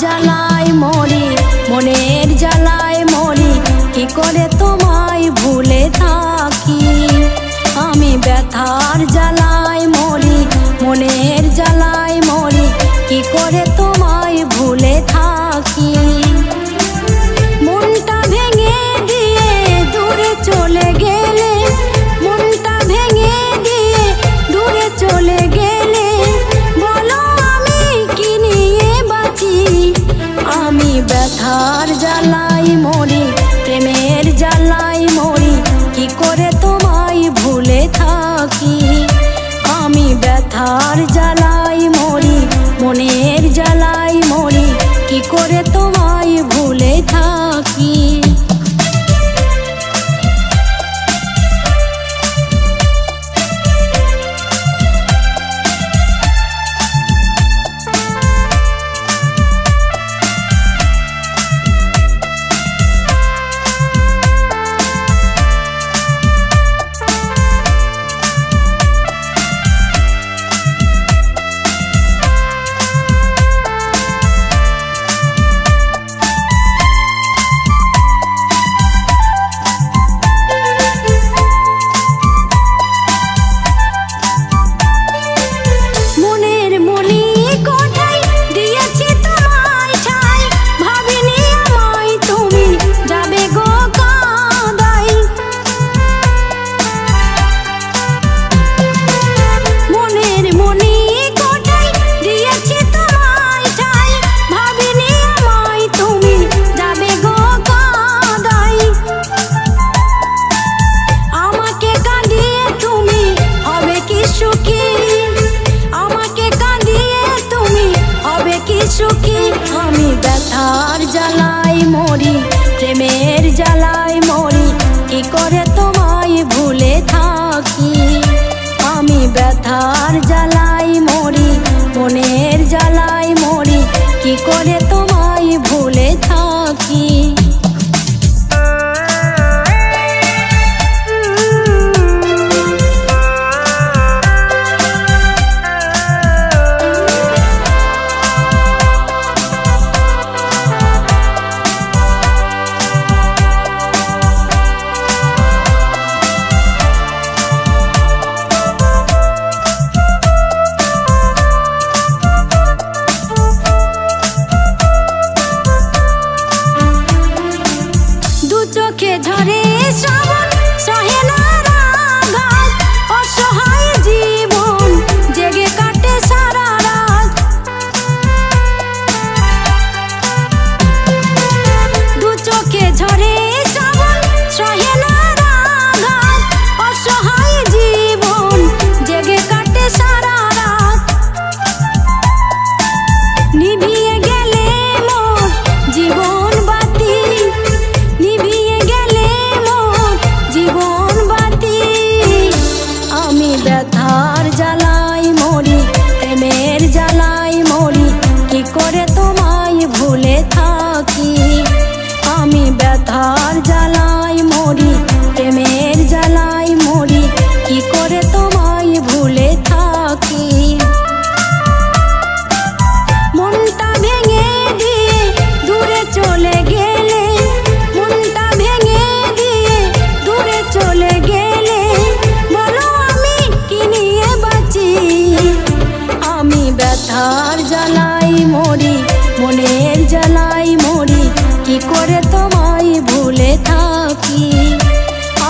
জ্বালায় মরি, মনের জ্বালায় মরি, কি করে তোমায় ভুলে থাকি। আমি ব্যথার জ্বালায় মরি, মনের জ্বালায় মরি, কি করে তোমায় ভুলে থাকি। মনটা ভেঙে দিয়ে দূরে চলে গেলে, মনটা ভেঙে দিয়ে দূরে চলে গেলে, বলো আমি কি নিয়ে বাঁচি। আমি ব্যথার জ্বালায় মরি, প্রেমের জ্বালায় মরি, কি করে তোমায় ভুলে থাকি। আমি ব্যথার জ্বালায় মরি, মনের জ্বালায় মরি, কি করে তোমায় ভুলে থাকি। আমি ব্যথার জ্বালায় মরি, প্রেমের জ্বালায় মরি, কি করে তোমায় ভুলে থাকি। আমি ব্যথার জ্বালায় মরি, মনের জ্বালায় মরি, কি করে তোমায় ভুলে থাকি। চোখে ঝরে শ্রাবণ, সহে না রাঘাত, অসহায় জীবন জেগে কাটে সারা রাত। দু চোখে ঝরে শ্রাবণ, সহে না রাঘাত, অসহায় জীবন জেগে কাটে সারা রাত। নিভিয়ে গেলে মোর জীবন বাতি, নিভিয়ে গেলে মোর জীবন বাতি। আমি ব্যথার জ্বালায় মরি, প্রেমের জ্বালায় মরি, কি করে তোমায় ভুলে থাকি। আমি ব্যথার জ্বালায় মরি, প্রেমের জ্বালায় মরি, কি করে তোমায় ভুলে থাকি। মনটা ভেঙে দিয়ে দূরে চলে গেলে, মনটা ভেঙে দিয়ে দূরে চলে গেলে, বলো আমি কি নিয়ে বাঁচি। আমি ব্যথার জ্বালায় মরি, মনের জ্বালায় মরি, কি করে তোমায় ভুলে থাকি।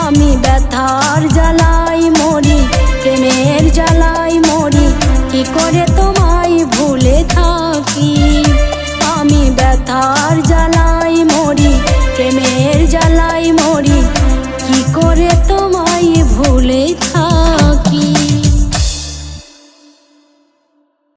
আমি ব্যথার জ্বালায় মরি, প্রেমের জ্বালায় মরি, কি করে